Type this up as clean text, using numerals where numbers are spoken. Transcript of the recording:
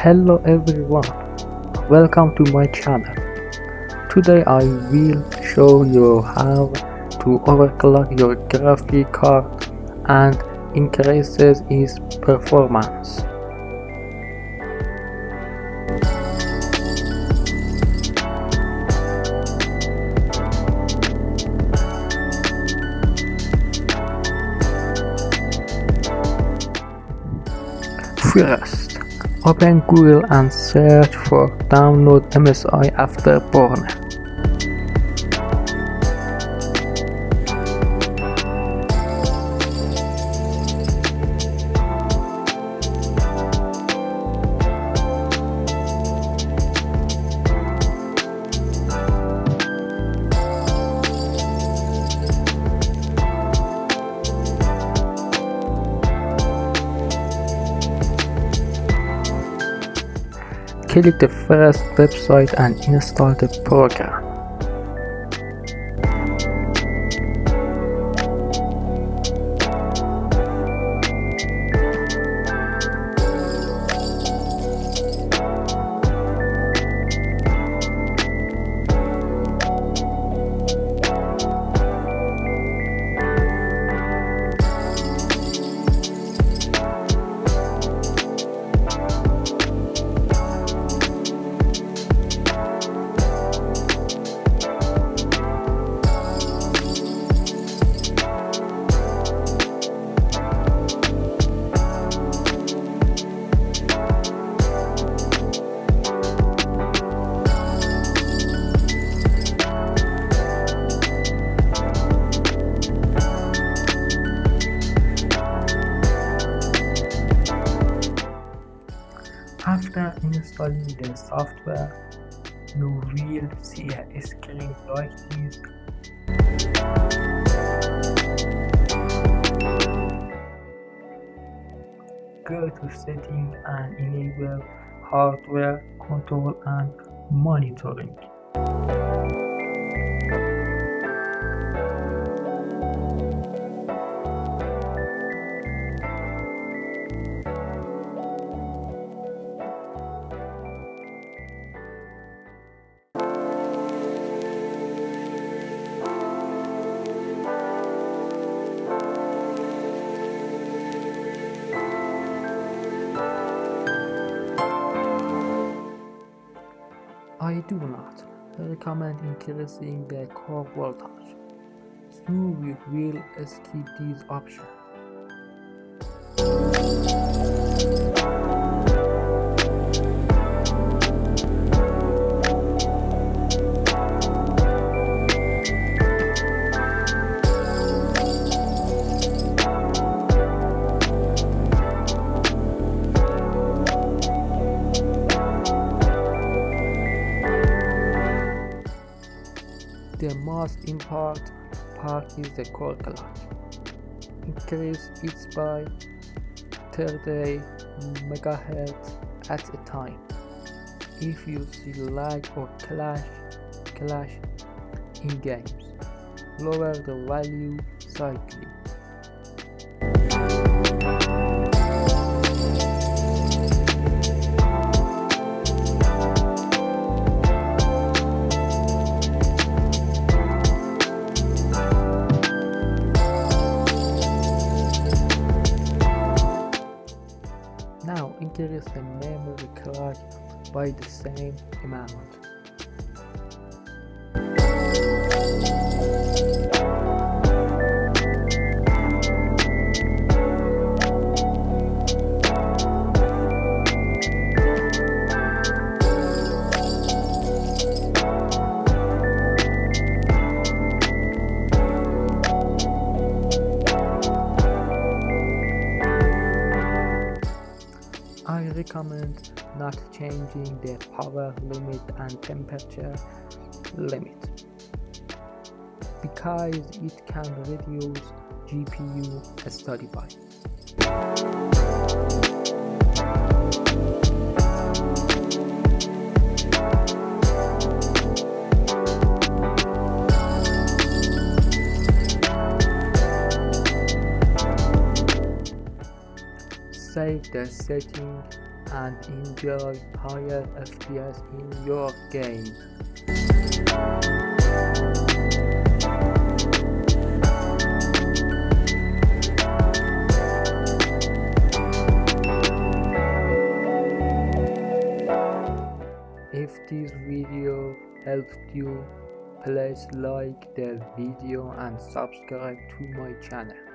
Hello everyone, welcome to my channel. Today I will show you how to overclock your graphic card and increases its performance. First, open Google and search for download MSI Afterburner. Click the first website and install the program. After installing the software, you will see a screen like this. Go to Settings and enable Hardware Control and Monitoring. I do not recommend increasing the core voltage, so we will skip this option. The most important part is the overclock. Increase it by 30 MHz at a time. If you see lag or clash in games, lower the value slightly. Now increase the memory clock by the same amount. I recommend not changing the power limit and temperature limit because it can reduce GPU stability. Save the setting and enjoy higher FPS in your game. If this video helped you, please like the video and subscribe to my channel.